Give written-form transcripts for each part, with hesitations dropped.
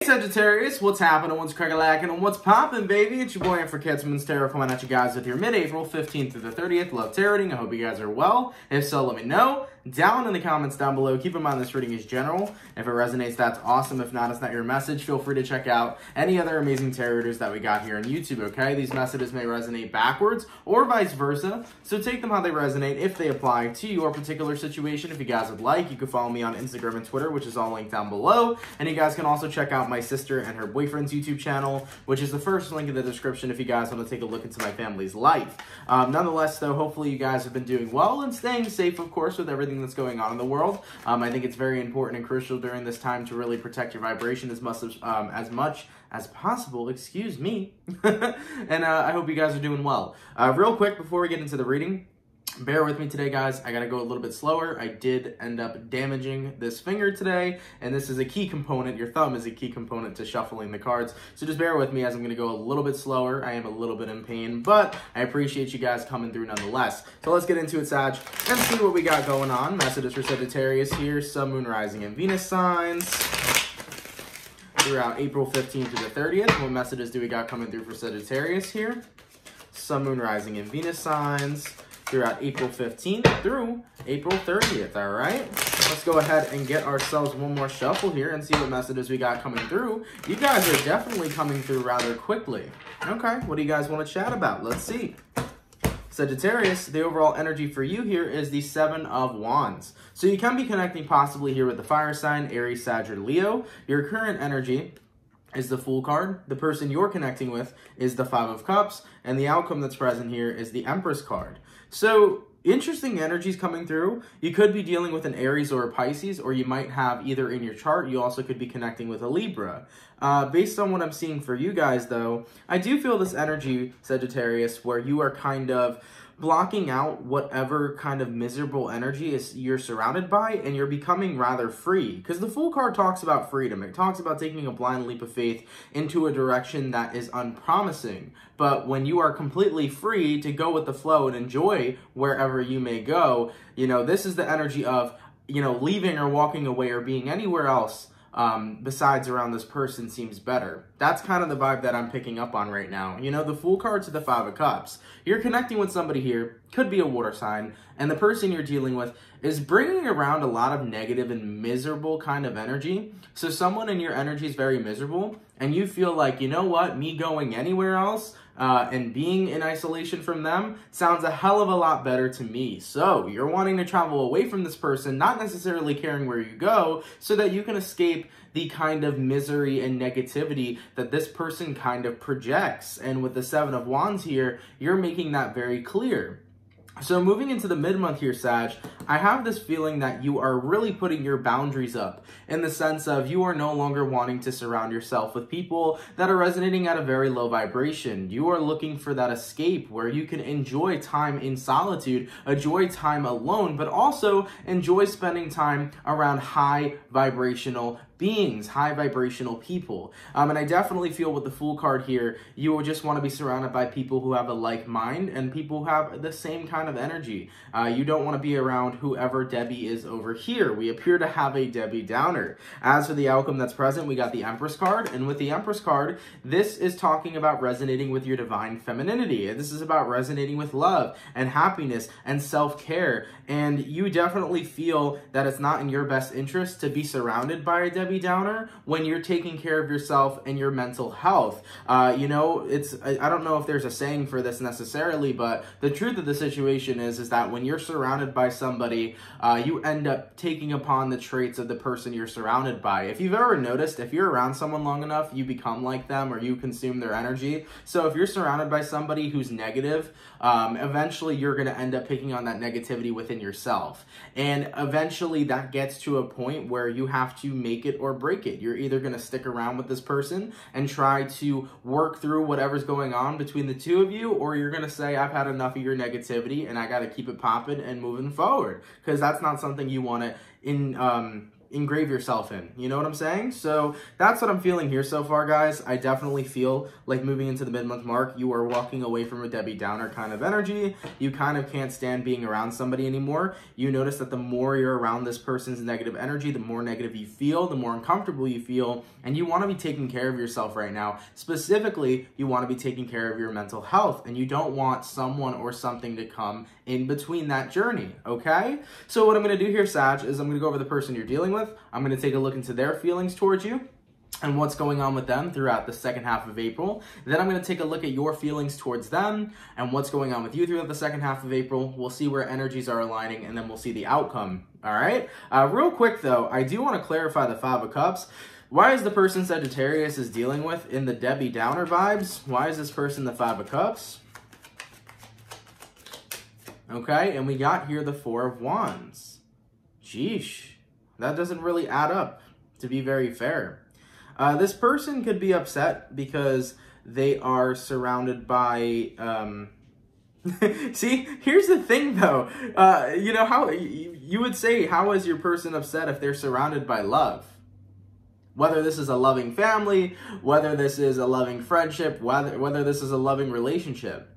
Sagittarius, what's happening, what's crack-a-lackin', and what's poppin', baby? It's your boy, Empress CancerMoonsTarot, coming at you guys with your mid-April 15th through the 30th love tarot reading. I hope you guys are well. If so, let me know down in the comments down below. Keep in mind this reading is general. If it resonates, that's awesome. If not, it's not your message. Feel free to check out any other amazing tarot readers that we got here on YouTube, okay? These messages may resonate backwards or vice versa, so take them how they resonate if they apply to your particular situation. If you guys would like, you can follow me on Instagram and Twitter, which is all linked down below. And you guys can also check out my sister and her boyfriend's YouTube channel, which is the first link in the description if you guys want to take a look into my family's life. Nonetheless, though, hopefully you guys have been doing well and staying safe, of course, with everything that's going on in the world. I think it's very important and crucial during this time to really protect your vibration as much as possible, excuse me. And I hope you guys are doing well. Real quick, before we get into the reading, bear with me today, guys. I gotta go a little bit slower. I did end up damaging this finger today, and this is a key component. Your thumb is a key component to shuffling the cards. So just bear with me as I'm gonna go a little bit slower. I am a little bit in pain, but I appreciate you guys coming through nonetheless. So let's get into it, Sag, and see what we got going on. Messages for Sagittarius here. Sun, Moon, Rising, and Venus signs throughout April 15th to the 30th. What messages do we got coming through for Sagittarius here? Sun, Moon, Rising, and Venus signs throughout April 15th through April 30th, all right? Let's go ahead and get ourselves one more shuffle here and see what messages we got coming through. You guys are definitely coming through rather quickly. Okay, what do you guys want to chat about? Let's see. Sagittarius, the overall energy for you here is the Seven of Wands. So you can be connecting possibly here with the fire sign, Aries, Sag, or Leo. Your current energy is the Fool card. The person you're connecting with is the Five of Cups, and the outcome that's present here is the Empress card. So interesting energies coming through. You could be dealing with an Aries or a Pisces, or you might have either in your chart. You also could be connecting with a Libra. Based on what I'm seeing for you guys, though, I do feel this energy, Sagittarius, where you are kind of blocking out whatever kind of miserable energy you're surrounded by, and you're becoming rather free. Because the Fool card talks about freedom. It talks about taking a blind leap of faith into a direction that is unpromising. But when you are completely free to go with the flow and enjoy wherever you may go, you know, this is the energy of, you know, leaving or walking away or being anywhere else besides around this person seems better. That's kind of the vibe that I'm picking up on right now. You know, the Fool card to the Five of Cups. You're connecting with somebody here, could be a water sign, and the person you're dealing with is bringing around a lot of negative and miserable kind of energy. So someone in your energy is very miserable, and you feel like, you know what, me going anywhere else and being in isolation from them sounds a hell of a lot better to me. So you're wanting to travel away from this person, not necessarily caring where you go, so that you can escape the kind of misery and negativity that this person kind of projects. And with the Seven of Wands here, you're making that very clear. So moving into the mid-month here, Sag, I have this feeling that you are really putting your boundaries up in the sense of you are no longer wanting to surround yourself with people that are resonating at a very low vibration. You are looking for that escape where you can enjoy time in solitude, enjoy time alone, but also enjoy spending time around high vibrational beings, high vibrational people. And I definitely feel with the Fool card here, you will just want to be surrounded by people who have a like mind and people who have the same kind of energy. You don't want to be around whoever Debbie is over here. We appear to have a Debbie Downer. As for the outcome that's present, we got the Empress card, and with the Empress card, this is talking about resonating with your divine femininity. This is about resonating with love and happiness and self-care, and you definitely feel that it's not in your best interest to be surrounded by a Debbie Downer when you're taking care of yourself and your mental health. You know, I don't know if there's a saying for this necessarily, but the truth of the situation is that when you're surrounded by somebody, you end up taking upon the traits of the person you're surrounded by. If you've ever noticed, if you're around someone long enough, you become like them or you consume their energy. So if you're surrounded by somebody who's negative, eventually you're going to end up picking on that negativity within yourself. And eventually that gets to a point where you have to make it or break it. You're either going to stick around with this person and try to work through whatever's going on between the two of you, or you're going to say, I've had enough of your negativity and I got to keep it popping and moving forward, because that's not something you want to engrave yourself in. You know what I'm saying? So that's what I'm feeling here so far, guys. I definitely feel like moving into the mid-month mark, you are walking away from a Debbie Downer kind of energy. You kind of can't stand being around somebody anymore. You notice that the more you're around this person's negative energy, the more negative you feel, the more uncomfortable you feel, and you want to be taking care of yourself right now. Specifically, you want to be taking care of your mental health, and you don't want someone or something to come in between that journey, okay? So what I'm going to do here, Sag, is I'm going to go over the person you're dealing with. I'm going to take a look into their feelings towards you and what's going on with them throughout the second half of April. Then I'm going to take a look at your feelings towards them and what's going on with you throughout the second half of April. We'll see where energies are aligning, and then we'll see the outcome, all right? Real quick, though, I do want to clarify the Five of Cups. Why is the person Sagittarius is dealing with in the Debbie Downer vibes? Why is this person the Five of Cups? Okay, and we got here the Four of Wands. Sheesh, that doesn't really add up, to be very fair. This person could be upset because they are surrounded by, see, here's the thing though, you know, how you would say, how is your person upset if they're surrounded by love? Whether this is a loving family, whether this is a loving friendship, whether this is a loving relationship.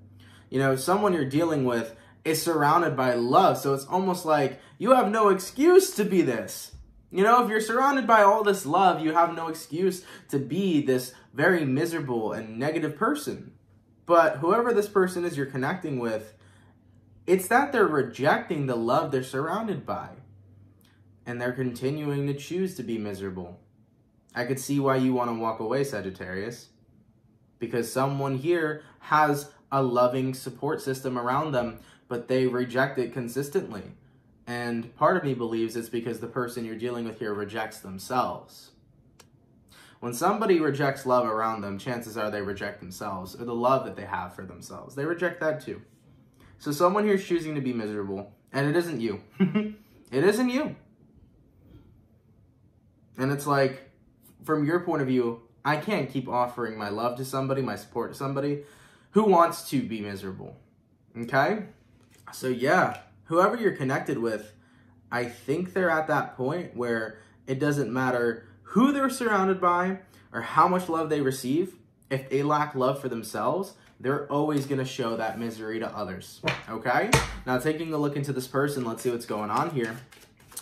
You know, someone you're dealing with is surrounded by love, so it's almost like you have no excuse to be this. You know, if you're surrounded by all this love, you have no excuse to be this very miserable and negative person. But whoever this person is you're connecting with, it's that they're rejecting the love they're surrounded by. And they're continuing to choose to be miserable. I could see why you want to walk away, Sagittarius. Because someone here has a loving support system around them, but they reject it consistently. And part of me believes it's because the person you're dealing with here rejects themselves. When somebody rejects love around them, chances are they reject themselves, or the love that they have for themselves. They reject that too. So someone here is choosing to be miserable, and it isn't you. It isn't you. And it's like, from your point of view, I can't keep offering my love to somebody, my support to somebody who wants to be miserable. Okay? So yeah, whoever you're connected with, I think they're at that point where it doesn't matter who they're surrounded by or how much love they receive. If they lack love for themselves, they're always going to show that misery to others. Okay? Now, taking a look into this person, let's see what's going on here.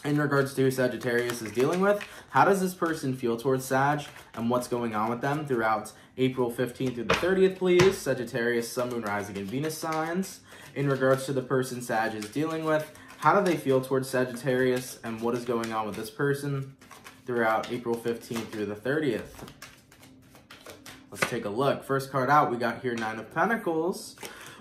In regards to who Sagittarius is dealing with, how does this person feel towards Sag and what's going on with them throughout April 15th through the 30th, please? Sagittarius, Sun, Moon, Rising, and Venus signs. In regards to the person Sag is dealing with, how do they feel towards Sagittarius and what is going on with this person throughout April 15th through the 30th? Let's take a look. First card out, we got here Nine of Pentacles.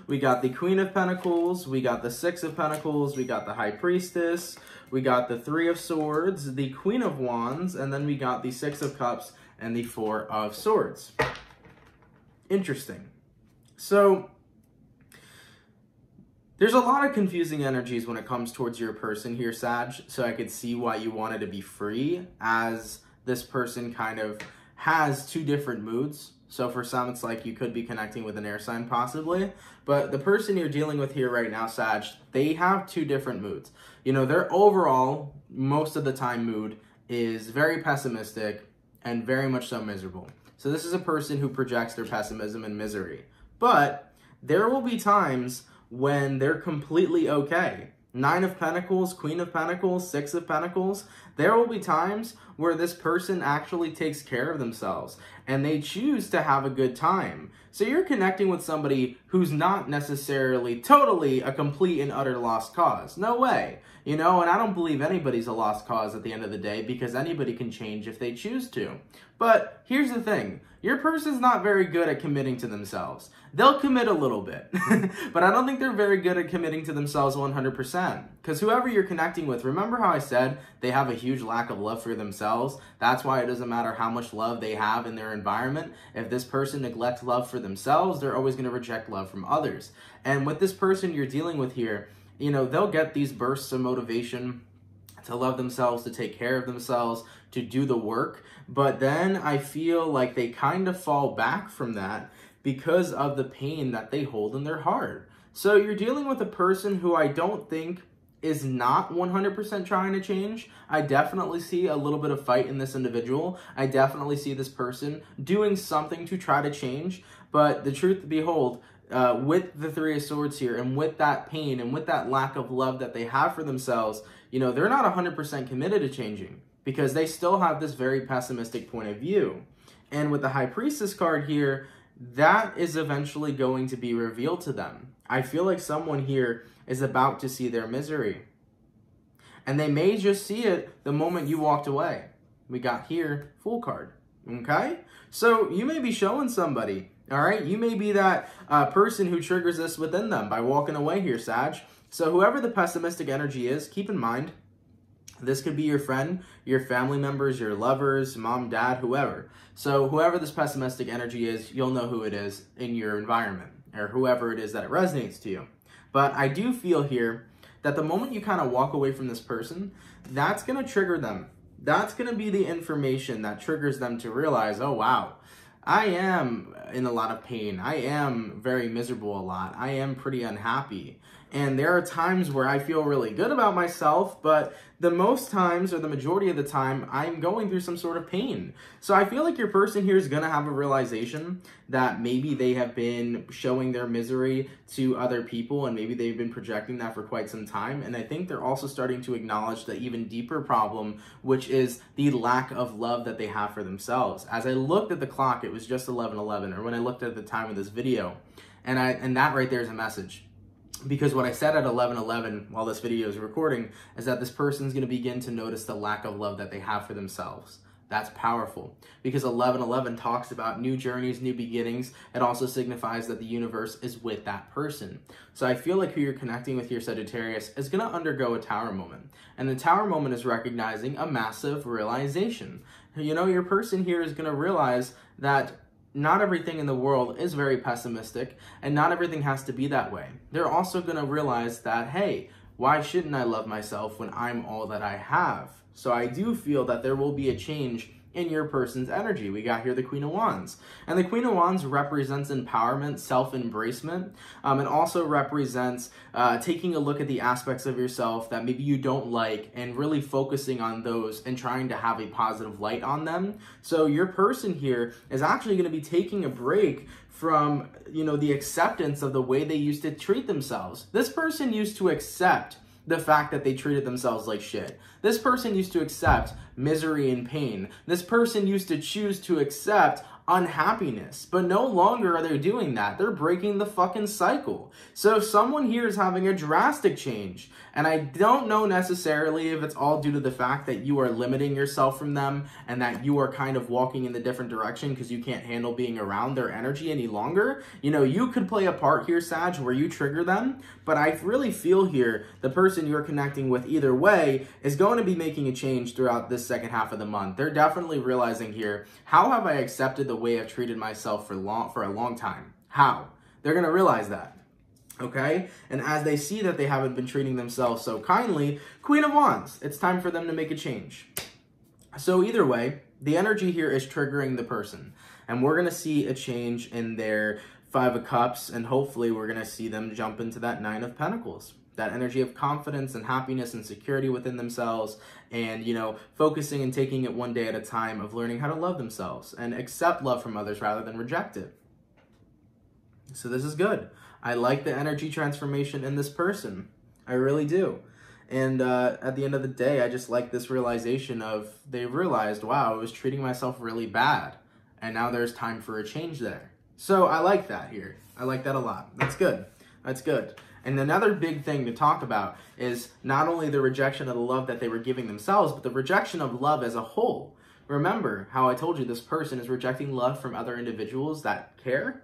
We got the Queen of Pentacles. We got the Six of Pentacles. We got the High Priestess. We got the Three of Swords, the Queen of Wands, and then we got the Six of Cups and the Four of Swords. Interesting. So there's a lot of confusing energies when it comes towards your person here, Sag, so I could see why you wanted to be free, as this person kind of has two different moods. So for some, it's like you could be connecting with an air sign possibly, but the person you're dealing with here right now, Sag, they have two different moods. You know, their overall, most of the time mood is very pessimistic and very much so miserable. So this is a person who projects their pessimism and misery, but there will be times when they're completely okay. Nine of Pentacles, Queen of Pentacles, Six of Pentacles. There will be times where this person actually takes care of themselves and they choose to have a good time. So you're connecting with somebody who's not necessarily totally a complete and utter lost cause. No way. You know, and I don't believe anybody's a lost cause at the end of the day, because anybody can change if they choose to. But here's the thing. Your person's not very good at committing to themselves. They'll commit a little bit, but I don't think they're very good at committing to themselves 100%. Because whoever you're connecting with, remember how I said they have a huge lack of love for themselves? That's why it doesn't matter how much love they have in their environment. If this person neglects love for themselves, they're always going to reject love from others. And with this person you're dealing with here, you know, they'll get these bursts of motivation to love themselves, to take care of themselves, to do the work. But then I feel like they kind of fall back from that because of the pain that they hold in their heart. So you're dealing with a person who I don't think is not 100% trying to change. I definitely see a little bit of fight in this individual. I definitely see this person doing something to try to change. But the truth behold, with the Three of Swords here, and with that pain, and with that lack of love that they have for themselves, you know, they're not 100% committed to changing, because they still have this very pessimistic point of view. And with the High Priestess card here, that is eventually going to be revealed to them. I feel like someone here is about to see their misery. And they may just see it the moment you walked away. We got here, Fool card, okay? So you may be showing somebody, all right? You may be that person who triggers this within them by walking away here, Sag. So whoever the pessimistic energy is, keep in mind, this could be your friend, your family members, your lovers, mom, dad, whoever. So whoever this pessimistic energy is, you'll know who it is in your environment, or whoever it is that it resonates to you. But I do feel here that the moment you kind of walk away from this person, that's going to trigger them. That's going to be the information that triggers them to realize, oh, wow, I am in a lot of pain. I am very miserable a lot. I am pretty unhappy. And there are times where I feel really good about myself, but the most times, or the majority of the time, I'm going through some sort of pain. So I feel like your person here is going to have a realization that maybe they have been showing their misery to other people, and maybe they've been projecting that for quite some time. And I think they're also starting to acknowledge the even deeper problem, which is the lack of love that they have for themselves. As I looked at the clock, it was just 11:11, or when I looked at the time of this video, and that right there is a message. Because what I said at 11:11 while this video is recording is that this person is going to begin to notice the lack of love that they have for themselves. That's powerful, because 11:11 talks about new journeys, new beginnings. It also signifies that the universe is with that person. So I feel like who you're connecting with, your Sagittarius, is going to undergo a tower moment. And the tower moment is recognizing a massive realization. You know, your person here is going to realize that not everything in the world is very pessimistic, and not everything has to be that way. They're also going to realize that, hey, why shouldn't I love myself when I'm all that I have? So I do feel that there will be a change in your person's energy. We got here the Queen of Wands. And the Queen of Wands represents empowerment, self-embracement. It also represents taking a look at the aspects of yourself that maybe you don't like, and really focusing on those and trying to have a positive light on them. So your person here is actually going to be taking a break from, you know, the acceptance of the way they used to treat themselves. This person used to accept the fact that they treated themselves like shit. This person used to accept misery and pain. This person used to choose to accept unhappiness, but no longer are they doing that. They're breaking the fucking cycle. So someone here is having a drastic change, and I don't know necessarily if it's all due to the fact that you are limiting yourself from them, and that you are kind of walking in the different direction because you can't handle being around their energy any longer. You know, you could play a part here, Sag, where you trigger them, but I really feel here the person you're connecting with either way is going to be making a change throughout this second half of the month. They're definitely realizing here, how have I accepted the way I've treated myself for a long time? How? They're going to realize that. Okay? And as they see that they haven't been treating themselves so kindly, Queen of Wands, it's time for them to make a change. So either way, the energy here is triggering the person. And we're going to see a change in their Five of Cups, and hopefully we're going to see them jump into that Nine of Pentacles. That energy of confidence and happiness and security within themselves, and, you know, focusing and taking it one day at a time, of learning how to love themselves and accept love from others rather than reject it. So this is good. I like the energy transformation in this person. I really do. And at the end of the day, I just like this realization of, they realized, wow, I was treating myself really bad, and now there's time for a change there. So I like that here. I like that a lot. That's good. That's good. And another big thing to talk about is not only the rejection of the love that they were giving themselves, but the rejection of love as a whole. Remember how I told you this person is rejecting love from other individuals that care?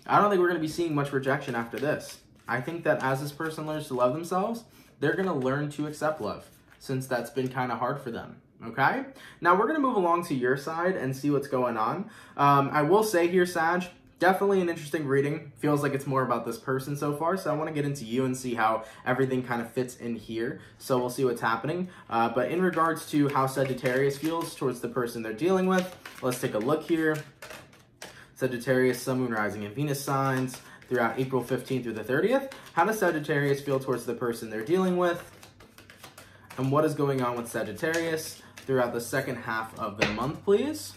I don't think we're going to be seeing much rejection after this. I think that as this person learns to love themselves, they're going to learn to accept love, since that's been kind of hard for them. Okay? Now we're going to move along to your side and see what's going on. I will say here, Sag, definitely an interesting reading. Feels like it's more about this person so far, so I want to get into you and see how everything kind of fits in here. So we'll see what's happening. But in regards to how Sagittarius feels towards the person they're dealing with, let's take a look here. Sagittarius, Sun, Moon, Rising, and Venus signs throughout April 15th through the 30th. How does Sagittarius feel towards the person they're dealing with? And what is going on with Sagittarius throughout the second half of the month, please?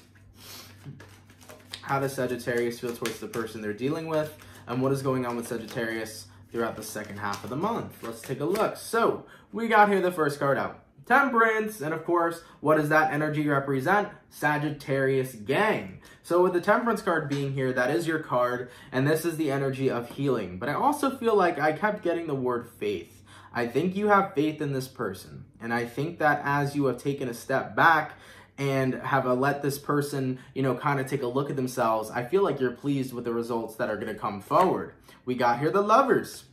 How does Sagittarius feel towards the person they're dealing with? And what is going on with Sagittarius throughout the second half of the month? Let's take a look. So, we got here the first card out. Temperance, and of course, what does that energy represent? Sagittarius gang. So with the Temperance card being here, that is your card, and this is the energy of healing. But I also feel like I kept getting the word faith. I think you have faith in this person, and I think that as you have taken a step back and have let this person, you know, kind of take a look at themselves, I feel like you're pleased with the results that are going to come forward. We got here the Lovers.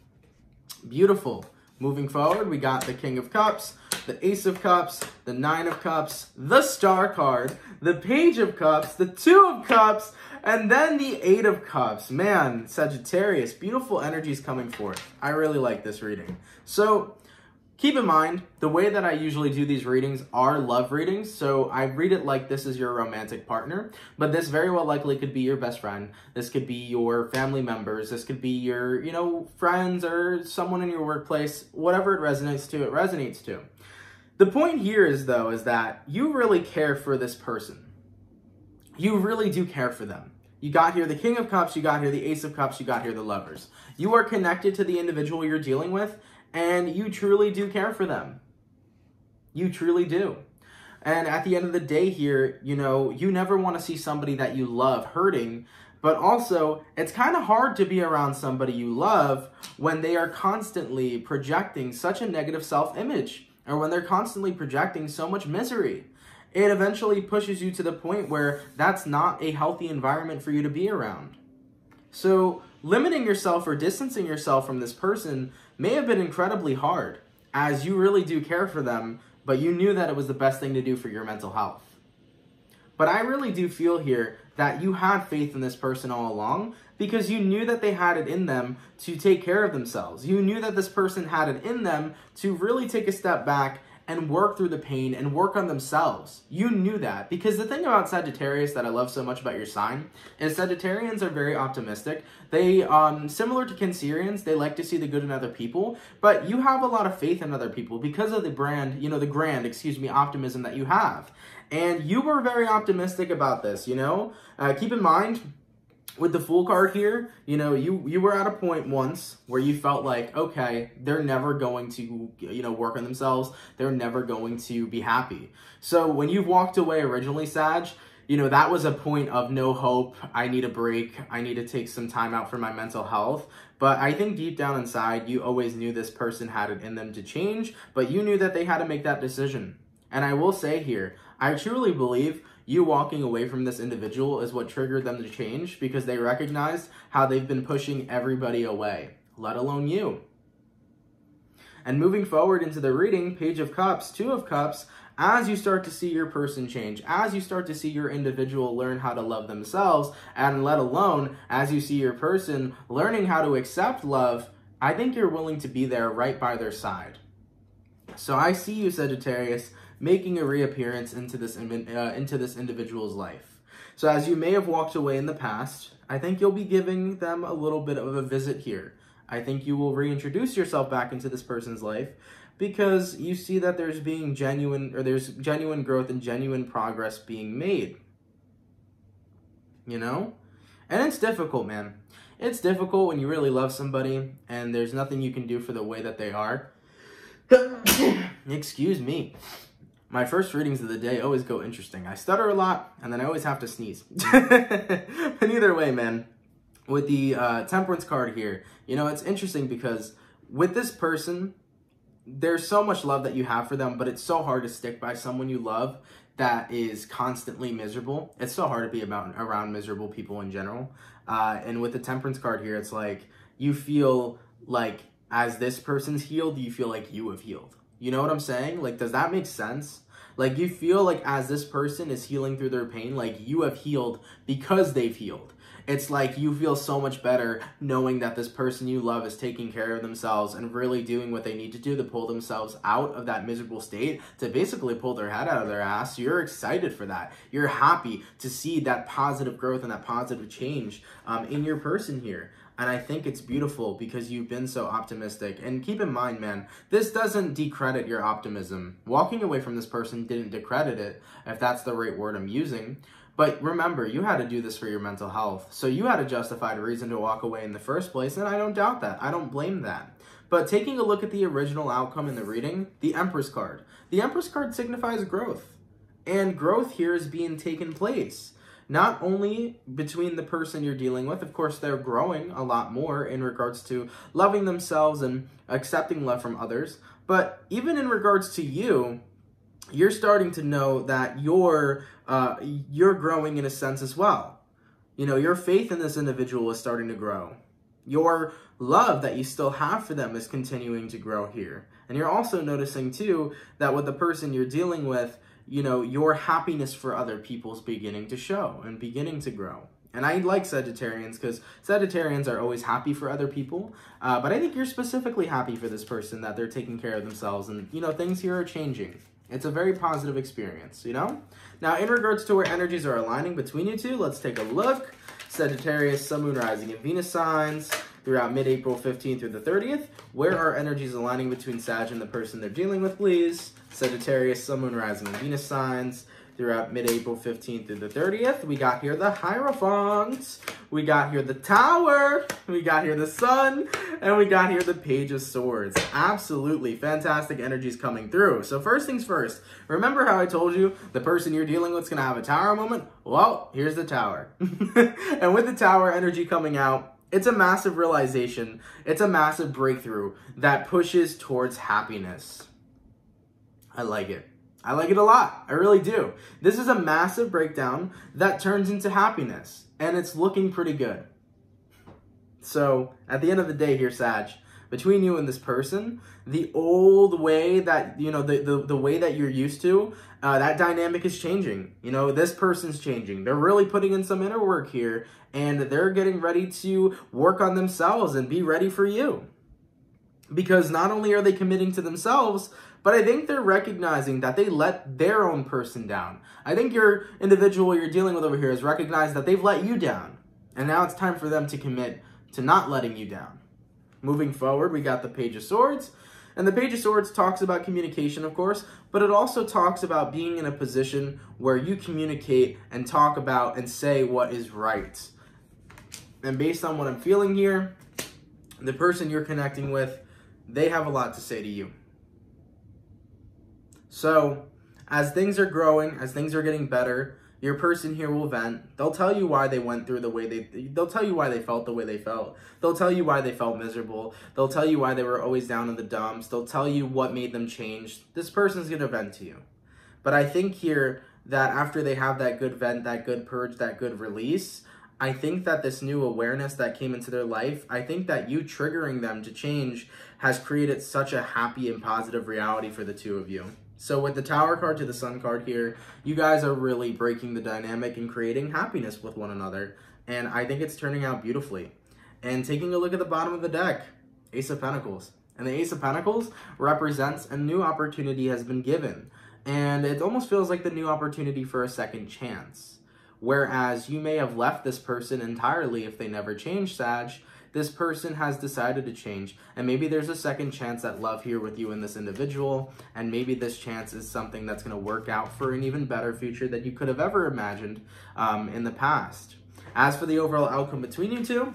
Beautiful. Moving forward, we got the King of Cups, the Ace of Cups, the Nine of Cups, the Star card, the Page of Cups, the Two of Cups, and then the Eight of Cups. Man, Sagittarius, beautiful energies coming forth. I really like this reading. So, keep in mind, the way that I usually do these readings are love readings, so I read it like this is your romantic partner, but this very well likely could be your best friend, this could be your family members, this could be your, you know, friends or someone in your workplace, whatever it resonates to, it resonates to. The point here is, though, is that you really care for this person. You really do care for them. You got here the King of Cups, you got here the Ace of Cups, you got here the Lovers. You are connected to the individual you're dealing with, and you truly do care for them. You truly do. And at the end of the day here, you know, you never want to see somebody that you love hurting, but also it's kind of hard to be around somebody you love when they are constantly projecting such a negative self-image, or when they're constantly projecting so much misery. It eventually pushes you to the point where that's not a healthy environment for you to be around. So limiting yourself or distancing yourself from this person may have been incredibly hard, as you really do care for them, but you knew that it was the best thing to do for your mental health. But I really do feel here that you had faith in this person all along, because you knew that they had it in them to take care of themselves. You knew that this person had it in them to really take a step back and work through the pain and work on themselves. You knew that, because the thing about Sagittarius that I love so much about your sign is Sagittarians are very optimistic. They, similar to Cancerians, they like to see the good in other people, but you have a lot of faith in other people because of the grand optimism that you have. And you were very optimistic about this, you know? Keep in mind, with the Fool card here, you know, you were at a point once where you felt like, okay, they're never going to, you know, work on themselves. They're never going to be happy. So when you walked away originally, Sag, you know, that was a point of no hope. I need a break. I need to take some time out for my mental health. But I think deep down inside, you always knew this person had it in them to change, but you knew that they had to make that decision. And I will say here, I truly believe you walking away from this individual is what triggered them to change, because they recognized how they've been pushing everybody away, let alone you. And moving forward into the reading, Page of Cups, Two of Cups, as you start to see your person change, as you start to see your individual learn how to love themselves, and let alone as you see your person learning how to accept love, I think you're willing to be there right by their side. So I see you, Sagittarius, making a reappearance into this individual's life. So as you may have walked away in the past, I think you'll be giving them a little bit of a visit here. I think you will reintroduce yourself back into this person's life, because you see that there's genuine growth and genuine progress being made. You know? And it's difficult, man. It's difficult when you really love somebody and there's nothing you can do for the way that they are. Excuse me. My first readings of the day always go interesting. I stutter a lot, and then I always have to sneeze. But either way, man, with the Temperance card here, you know, it's interesting because with this person, there's so much love that you have for them, but it's so hard to stick by someone you love that is constantly miserable. It's so hard to be around miserable people in general. And with the Temperance card here, it's like you feel like as this person's healed, you feel like you have healed. You know what I'm saying? Like, does that make sense? Like, you feel like as this person is healing through their pain, like you have healed because they've healed. It's like you feel so much better knowing that this person you love is taking care of themselves and really doing what they need to do to pull themselves out of that miserable state, to basically pull their head out of their ass. You're excited for that. You're happy to see that positive growth and that positive change in your person here. And I think it's beautiful because you've been so optimistic. And keep in mind, man, this doesn't decredit your optimism. Walking away from this person didn't decredit it, if that's the right word I'm using. But remember, you had to do this for your mental health. So you had a justified reason to walk away in the first place, and I don't doubt that. I don't blame that. But taking a look at the original outcome in the reading, the Empress card. The Empress card signifies growth. And growth here is being taken place. Not only between the person you're dealing with, of course, they're growing a lot more in regards to loving themselves and accepting love from others, but even in regards to you, you're starting to know that you're growing in a sense as well. You know, your faith in this individual is starting to grow. Your love that you still have for them is continuing to grow here. And you're also noticing, too, that with the person you're dealing with, you know, your happiness for other people is beginning to show and beginning to grow. And I like Sagittarians because Sagittarians are always happy for other people. But I think you're specifically happy for this person, that they're taking care of themselves. And, you know, things here are changing. It's a very positive experience, you know? Now, in regards to where energies are aligning between you two, let's take a look. Sagittarius, Sun, Moon, Rising, and Venus signs throughout mid-April 15th through the 30th. Where are energies aligning between Sag and the person they're dealing with, please? Sagittarius, Sun, Moon, Rising, and Venus signs throughout mid-April 15th through the 30th. We got here the Hierophant, we got here the Tower, we got here the Sun, and we got here the Page of Swords. Absolutely fantastic energies coming through. So first things first, remember how I told you the person you're dealing with is going to have a Tower moment? Well, here's the Tower. And with the Tower energy coming out, it's a massive realization, it's a massive breakthrough that pushes towards happiness. I like it. I like it a lot. I really do. This is a massive breakdown that turns into happiness, and it's looking pretty good. So, at the end of the day here, Sag, between you and this person, the old way that, you know, the way that you're used to, that dynamic is changing. You know, this person's changing. They're really putting in some inner work here, and they're getting ready to work on themselves and be ready for you. Because not only are they committing to themselves, but I think they're recognizing that they let their own person down. I think your individual you're dealing with over here has recognized that they've let you down. And now it's time for them to commit to not letting you down. Moving forward, we got the Page of Swords. And the Page of Swords talks about communication, of course, but it also talks about being in a position where you communicate and talk about and say what is right. And based on what I'm feeling here, the person you're connecting with, they have a lot to say to you. So, as things are growing, as things are getting better, your person here will vent. They'll tell you why they went through the way they'll tell you why they felt the way they felt. They'll tell you why they felt miserable. They'll tell you why they were always down in the dumps. They'll tell you what made them change. This person's going to vent to you. But I think here that after they have that good vent, that good purge, that good release, I think that this new awareness that came into their life, I think that you triggering them to change has created such a happy and positive reality for the two of you. So with the Tower card to the Sun card here, you guys are really breaking the dynamic and creating happiness with one another. And I think it's turning out beautifully. And taking a look at the bottom of the deck, Ace of Pentacles. And the Ace of Pentacles represents a new opportunity has been given. And it almost feels like the new opportunity for a second chance. Whereas you may have left this person entirely if they never changed, Sag. This person has decided to change, and maybe there's a second chance at love here with you and this individual, and maybe this chance is something that's going to work out for an even better future that you could have ever imagined in the past. As for the overall outcome between you two,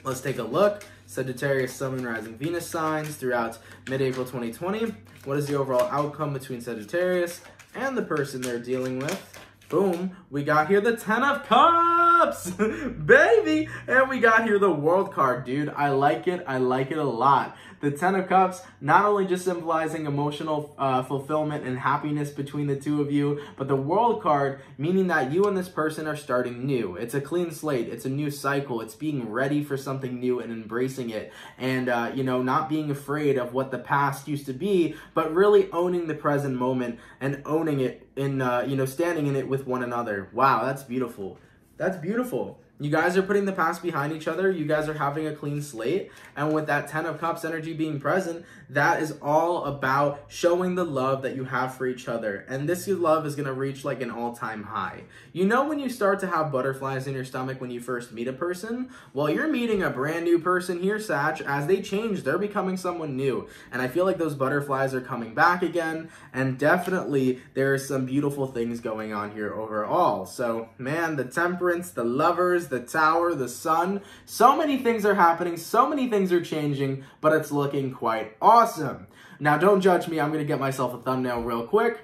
let's take a look. Sagittarius, Sun, Moon, Rising, Venus signs throughout mid-April 2020. What is the overall outcome between Sagittarius and the person they're dealing with? Boom, we got here the 10 of Cups, baby, and we got here the World card, dude. I like it a lot. The 10 of Cups, not only just symbolizing emotional fulfillment and happiness between the two of you, but the World card, meaning that you and this person are starting new. It's a clean slate, it's a new cycle, it's being ready for something new and embracing it, and, you know, not being afraid of what the past used to be, but really owning the present moment and owning it in, you know, standing in it with one another. Wow, that's beautiful. That's beautiful. You guys are putting the past behind each other. You guys are having a clean slate. And with that 10 of Cups energy being present, that is all about showing the love that you have for each other. And this love is going to reach like an all-time high. You know when you start to have butterflies in your stomach when you first meet a person? Well, you're meeting a brand new person here, Sag. As they change, they're becoming someone new. And I feel like those butterflies are coming back again. And definitely there are some beautiful things going on here overall. So, man, the Temperance, the Lovers, the Tower, the Sun, so many things are happening, so many things are changing, but it's looking quite awesome. Now, don't judge me. I'm going to get myself a thumbnail real quick.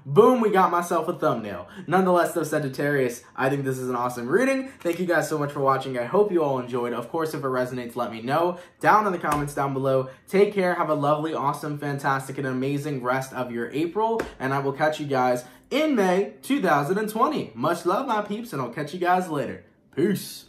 Boom, we got myself a thumbnail. Nonetheless, though, Sagittarius, I think this is an awesome reading. Thank you guys so much for watching. I hope you all enjoyed. Of course, if it resonates, let me know down in the comments down below. Take care. Have a lovely, awesome, fantastic, and amazing rest of your April. And I will catch you guys in May 2020. Much love, my peeps, and I'll catch you guys later. Peace.